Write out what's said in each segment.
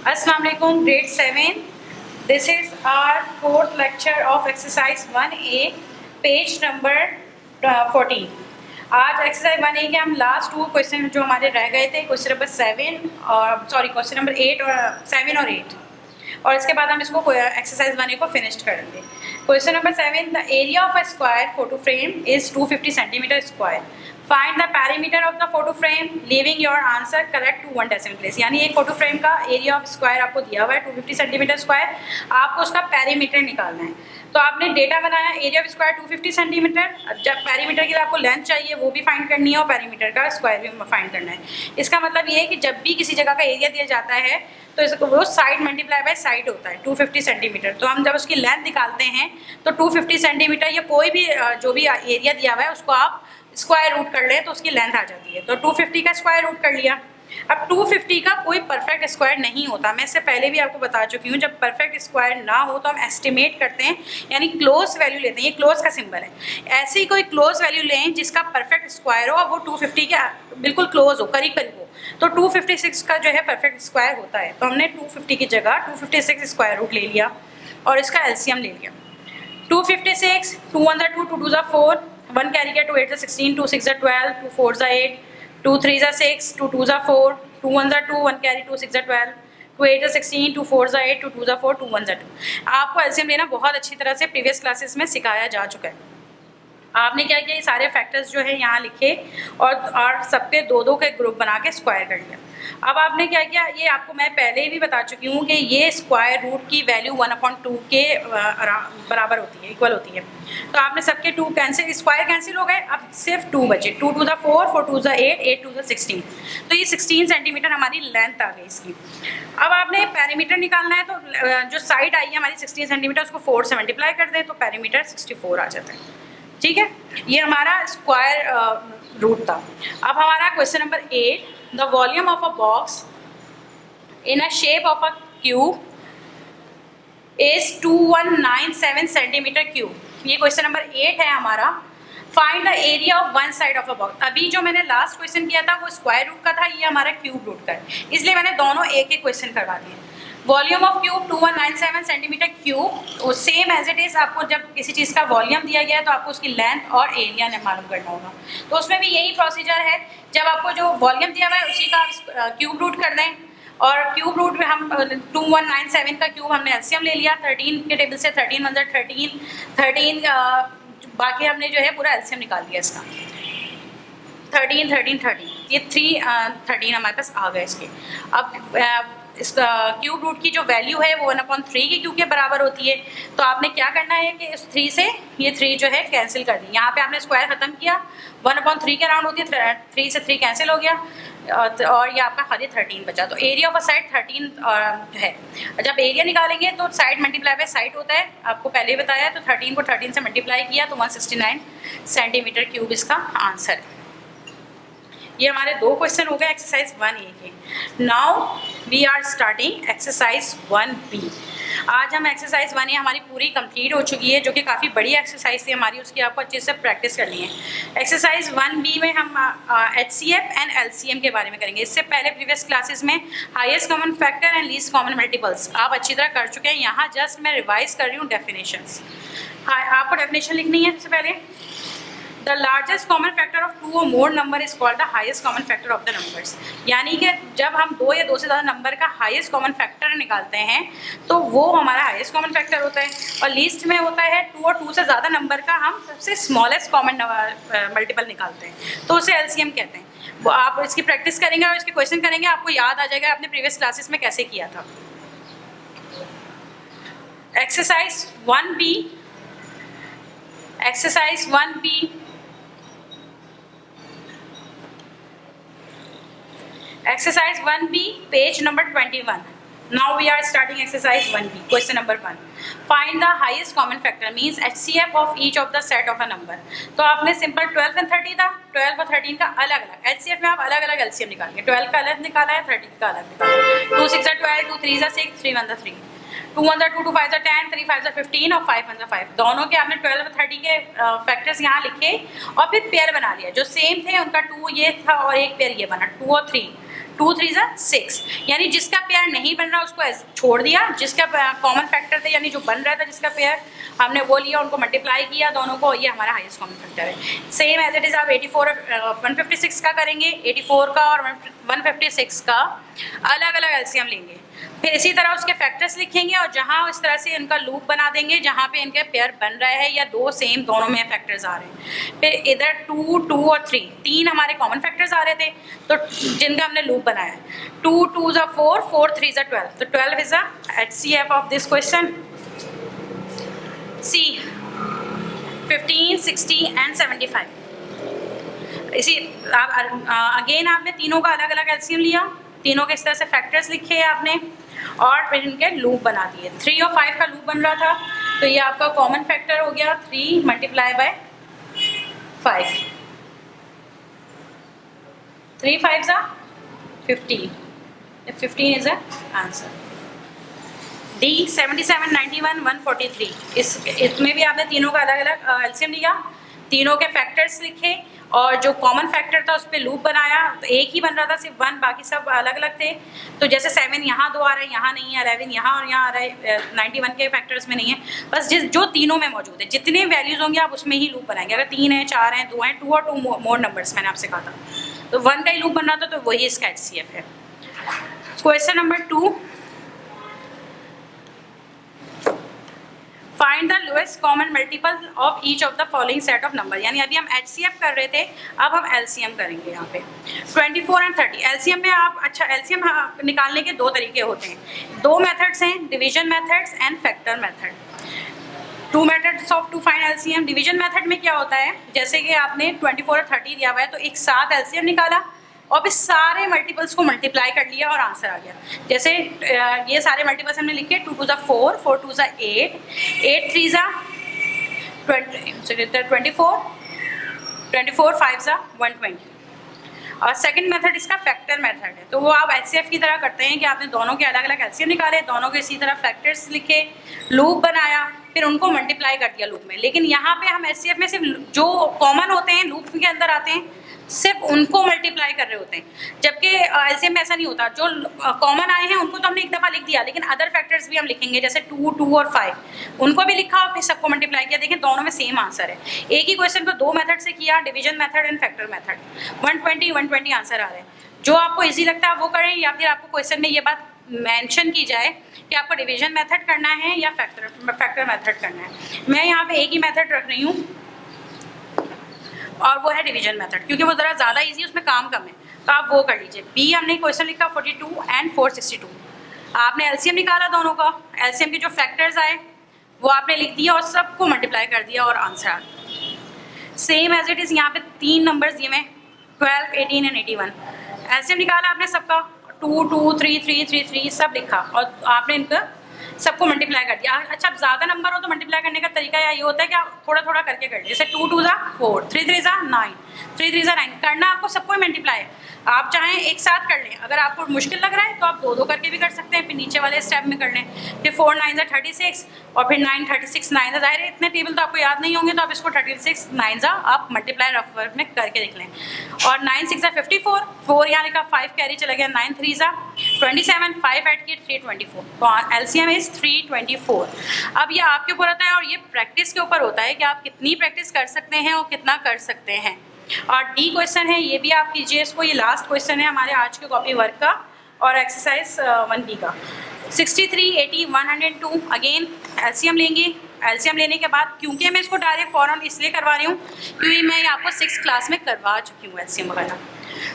अस्सलाम वालेकुम, grade 7. This is our fourth lecture of exercise 1A, page number 14. आज exercise 1A के हम लास्ट 2 क्वेश्चन जो हमारे रह गए थे, क्वेश्चन नंबर 7 और क्वेश्चन नंबर 8 और 7 और 8, और इसके बाद हम इसको एक्सरसाइज 1A को फिनिश करेंगे. Question number 7, the area of a square photo frame is 250 centimetre square. Find the perimeter of the photo frame leaving your answer correct to 1 decimal place. यानी एक फोटो फ्रेम का area of square आपको दिया हुआ है 250 centimetre square, आपको उसका perimeter निकालना है. तो आपने डेटा बनाया एरिया ऑफ स्क्वायर 250 सेंटीमीटर. जब पैरीमीटर के लिए आपको लेंथ चाहिए वो भी फाइंड करनी है और पैरीमीटर का स्क्वायर भी फाइंड करना है. इसका मतलब ये है कि जब भी किसी जगह का एरिया दिया जाता है तो इसको वो साइड मल्टीप्लाई बाय साइड होता है 250 सेंटीमीटर. तो हम जब उसकी लेंथ निकालते हैं तो 250 सेंटीमीटर या कोई भी जो भी एरिया दिया हुआ है उसको आप स्क्वायर रूट कर लें तो उसकी लेंथ आ जाती है. तो 250 का स्क्वायर रूट कर लिया. अब 250 का कोई परफेक्ट स्क्वायर नहीं होता, मैं इससे पहले भी आपको बता चुकी हूँ. जब परफेक्ट स्क्वायर ना हो तो हम एस्टिमेट करते हैं, यानी क्लोज वैल्यू लेते हैं. ये क्लोज का सिंबल है. ऐसे ही कोई क्लोज वैल्यू लें जिसका परफेक्ट स्क्वायर हो और वो 250 के बिल्कुल क्लोज हो, करीब करीब हो, तो 256 का जो है परफेक्ट स्क्वायर होता है. तो हमने 250 की जगह 256 स्क्वायर रूट ले लिया और इसका एलसीएम ले लिया. 256, 2 1 2, 2 2 4, 1 कैरी किया, 2 8 16, 2 6 12, 2 4 8, 2 3 6, 2 2 4, 2 1 2, 1 कैरी, 2 6 12, 2 8 16, 2 4 8, 2 2 4, 2 1 2. आपको एलसीएम लेना बहुत अच्छी तरह से प्रीवियस क्लासेस में सिखाया जा चुका है. आपने क्या किया, ये सारे फैक्टर्स जो है यहाँ लिखे और सब पे 2-2 के ग्रुप बना के स्क्वायर कर लिया. अब आपने क्या किया, ये आपको मैं पहले ही भी बता चुकी हूँ कि ये स्क्वायर रूट की वैल्यू 1/2 के बराबर होती है, इक्वल होती है. तो आपने सबके 2 कैंसिल, स्क्वायर कैंसिल हो गए, अब सिर्फ 2 बचे. 2 2 4, 4 2 8, 8 2 16. तो ये 16 सेंटीमीटर हमारी लेंथ आ गई इसकी. अब आपने पैरीमीटर निकालना है तो जो साइड आई है हमारी 16 सेंटीमीटर उसको 4 से मल्टीप्लाई कर दें तो पैरीमीटर 64 आ जाता है. ठीक है, ये हमारा स्क्वायर रूट था. अब हमारा question number 8, the volume of a box in a shape of a cube is 2197 centimetre cube. ये क्वेश्चन नंबर 8 है हमारा. Find the area of one side of a box. अभी जो मैंने लास्ट क्वेश्चन किया था वो स्क्वायर रूट का था, ये हमारा क्यूब रूट का है, इसलिए मैंने दोनों एक एक क्वेश्चन करवा दिए. Volume of cube 2197 centimetre cube, same as it is. आपको जब किसी चीज़ का वॉल्यूम दिया गया है तो आपको उसकी लेंथ और एरिया ने मालूम करना होगा. तो उसमें भी यही प्रोसीजर है, जब आपको जो वॉल्यूम दिया हुआ है उसी का क्यूब रूट कर दें. और क्यूब रूट में हम 2197 का क्यूब हमने एलसीएम ले लिया 13 के टेबल से. 13 1 13, 13 बाकी हमने जो है पूरा एलसीएम निकाल दिया इसका. 13 13 13, ये 13 हमारे पास आ गए इसके. अब इसका क्यूब रूट की जो वैल्यू है वो 1/3 के क्यूब के बराबर होती है. तो आपने क्या करना है कि इस 3 से ये 3 जो है कैंसिल कर दी. यहाँ पे आपने स्क्वायर खत्म किया, 1/3 के राउंड होती है, 3 से 3 कैंसिल हो गया और ये आपका खाली 13 बचा. तो एरिया ऑफ अ साइड 13 है. जब एरिया निकालेंगे तो साइड मल्टीप्लाई बाय साइड होता है, आपको पहले ही बताया. तो 13 को 13 से मल्टीप्लाई किया तो 169 सेंटीमीटर क्यूब इसका आंसर है. ये हमारे 2 क्वेश्चन हो गए एक्सरसाइज 1A के. Now we are starting exercise 1B. आज हम एक्सरसाइज 1A हमारी पूरी कंप्लीट हो चुकी है, जो कि काफ़ी बड़ी एक्सरसाइज थी हमारी, उसकी आपको अच्छे से प्रैक्टिस करनी है. एक्सरसाइज 1B में हम HCF एंड LCM के बारे में करेंगे. इससे पहले प्रीवियस क्लासेस में highest common factor and least common multiples आप अच्छी तरह कर चुके हैं. यहाँ जस्ट मैं रिवाइज कर रही हूँ डेफिनेशंस. हाँ, आपको डेफिनेशन लिखनी है सबसे पहले. The largest common factor of 2 or more number is called the highest common factor of the numbers. यानी कि जब हम 2 या 2 से ज़्यादा नंबर का हाईएस्ट कॉमन फैक्टर निकालते हैं तो वो हमारा हाईएस्ट कॉमन फैक्टर होता है. और लीस्ट में होता है 2 और 2 से ज़्यादा नंबर का हम सबसे स्मॉलेस्ट कॉमन मल्टीपल निकालते हैं, तो उसे एलसीएम कहते हैं. वो आप इसकी प्रैक्टिस करेंगे और इसके क्वेश्चन करेंगे, आपको याद आ जाएगा आपने प्रीवियस क्लासेस में कैसे किया था. Exercise 1B. Exercise 1B. Exercise 1B, page number 21. Now we are starting exercise 1B. Question number 1. Find the highest common factor, means HCF of each of the set of a number. तो आपने simple 12 और 30 था, 12 और 13 का अलग अलग. HCF में आप अलग अलग LCM निकालेंगे. 12 का अलग निकाला है, 13 का अलग निकाला है. 2 6 12, 2 3 6, 3 1 3. 2 1 2, 2 5 10, 3 5 15 और 5 1 5. दोनों के आपने 12 और 30 के फैक्टर्स यहाँ लिखे और फिर पेयर बना लिया. जो सेम थे उनका 2 ये था और एक पेयर ये बना, 2 और 3. 2 3 ज़ा 6, यानी जिसका पेयर नहीं बन रहा उसको छोड़ दिया, जिसका कॉमन फैक्टर थे यानी जो बन रहा था जिसका पेयर हमने वो लिया, उनको मल्टीप्लाई किया दोनों को, ये हमारा हाईएस्ट कॉमन फैक्टर है। सेम एज इट इज़ आप 84 और 156 का करेंगे, 84 का और 156 का अलग अलग एलसीएम लेंगे, फिर इसी तरह उसके फैक्टर्स लिखेंगे और जहाँ इस तरह से इनका लूप बना देंगे जहाँ पे इनके पेयर बन रहा है या दो सेम दोनों में फैक्टर्स आ रहे हैं। फिर इधर 2 2 और 3 तीन हमारे कॉमन फैक्टर्स आ रहे थे तो जिनका हमने लूप बनाया, 2 2 ज़ा 4 4 3 ज़ा 12, तो 12 is the HCF of this question. See 15 60 and 75। इसी अगेन आपने तीनों का अलग अलग एलसीएम लिया, तीनों के इस तरह से फैक्टर्स लिखे हैं आपने और फिर इनके लूप बना दिए। 3 और 5 का लूप बन रहा था तो ये आपका कॉमन फैक्टर हो गया 3 मल्टीप्लाई बाय 5, 3 5 ज़ा 15, 15 इज द आंसर। डी 77 91 143, इसमें भी आपने तीनों का अलग अलग एलसीएम लिया, तीनों के फैक्टर्स लिखे और जो कॉमन फैक्टर था उस पर लूप बनाया, तो एक ही बन रहा था सिर्फ 1, बाकी सब अलग अलग थे। तो जैसे 7 यहाँ 2 आ रहे हैं, यहाँ नहीं है, 11 यहाँ और यहाँ आ रहा है, 91 के फैक्टर्स में नहीं है, बस जो तीनों में मौजूद है जितने वैल्यूज होंगे आप उसमें ही लूप बनाएंगे। अगर 3 है 4 हैं 2 हैं, 2 और 2 मोर नंबर्स मैंने आपसे कहा था, तो 1 का ही लूप बन रहा था तो वही इसका HCF है। Question number 2, find the lowest common multiple of each of the following set of number. यानी अभी हम HCF कर रहे थे, अब हम LCM करेंगे। यहाँ पे 24 एंड 30 LCM में आप LCM निकालने के 2 तरीके होते हैं, 2 मेथड्स हैं, division methods and factor method. 2 methods of to find LCM। Division method में क्या होता है, जैसे कि आपने 24 और 30 दिया हुआ है तो एक साथ LCM निकाला और फिर सारे मल्टीपल्स को मल्टीप्लाई कर लिया और आंसर आ गया। जैसे ये सारे मल्टीपल्स हमने लिखे, 2 2 ज़ा 4 4 2 ज़ा 8 8 3 ज़ा 24 24 5 ज़ा 120। और सेकंड मेथड इसका फैक्टर मेथड है, तो वो आप HCF की तरह करते हैं कि आपने दोनों के अलग अलग LCM निकाले, दोनों के इसी तरह फैक्टर्स लिखे, लूप बनाया, फिर उनको मल्टीप्लाई कर दिया लूप में। लेकिन यहाँ पे हम HCF में सिर्फ जो कॉमन होते हैं लूप के अंदर आते हैं सिर्फ उनको मल्टीप्लाई कर रहे होते हैं, जबकि LCM में ऐसा नहीं होता। जो कॉमन आए हैं उनको तो हमने एक दफ़ा लिख दिया, लेकिन अदर फैक्टर्स भी हम लिखेंगे, जैसे 2 2 और 5 उनको भी लिखा और फिर सबको मल्टीप्लाई किया। देखें दोनों में सेम आंसर है, एक ही क्वेश्चन को 2 मेथड से किया, division method and factor method. 120 answer आ रहे हैं। जो आपको ईजी लगता है वो करें, या फिर आपको क्वेश्चन में ये बात मेंशन की जाए कि आपको डिवीजन मेथड करना है या फैक्टर मेथड करना है। मैं यहाँ पे एक ही मेथड रख रही हूँ और वो है डिवीजन मेथड, क्योंकि वो ज़रा ज़्यादा इजी, उसमें काम कम है, तो आप वो कर लीजिए। बी हमने क्वेश्चन लिखा 42 एंड 462, आपने LCM निकाला दोनों का, LCM के जो फैक्टर्स आए वो आपने लिख दिया और सबको मल्टीप्लाई कर दिया और आंसर आ गया। सेम एज इट इज़ यहाँ पे 3 नंबर्स दिए हैं, 12 18 एंड 81। LCM निकाला आपने सबका, 2 2 3 3 3 3 सब लिखा और आपने इनका सबको मल्टीप्लाई कर दिया। अच्छा, अब ज़्यादा नंबर हो तो मल्टीप्लाई करने का तरीका ये होता है कि आप थोड़ा थोड़ा करके कर, जैसे 2 2 ज़ा 4 3 3 ज़ा 9 3 3 ज़ा 9, करना आपको सबको मल्टीप्लाई। आप चाहें एक साथ कर लें, अगर आपको मुश्किल लग रहा है तो आप 2 2 करके भी कर सकते हैं, फिर नीचे वाले स्टेप में कर लें। फिर 4 9 ज़ा 36 और फिर 9 36 9 ज़ा, जाहिर है इतने टेबल तो आपको याद नहीं होंगे, तो आप इसको 36 9 ज़ा आप मल्टीप्लाई रफ वर्क में करके देख लें। और 9 6 ज़ा 54, 4 यहाँ लिखा, 5 कैरी चला गया, 9 3 ज़ा 27, 5 ऐड किए 324, तो LCM इज़ 324। अब ये आपके ऊपर होता है और ये प्रैक्टिस के ऊपर होता है कि आप कितनी प्रैक्टिस कर सकते हैं और कितना कर सकते हैं। और डी क्वेश्चन है, ये भी आप कीजिए इसको, ये लास्ट क्वेश्चन है हमारे आज के कॉपी वर्क का और एक्सरसाइज 1B का। 63 80 102, अगेन LCM लेंगे। LCM लेने के बाद, क्योंकि मैं इसको डायरेक्ट फ़ौरन इसलिए करवा रही हूँ क्योंकि मैं आपको 6th क्लास में करवा चुकी हूँ LCM वगैरह।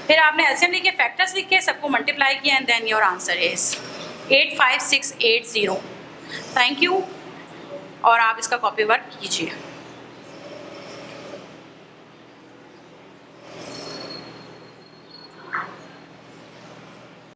फिर आपने LCM लिखे, फैक्टर्स लिखे, सबको मल्टीप्लाई किया and then your answer is 85680। Thank you, और आप इसका कॉपी वर्क कीजिए।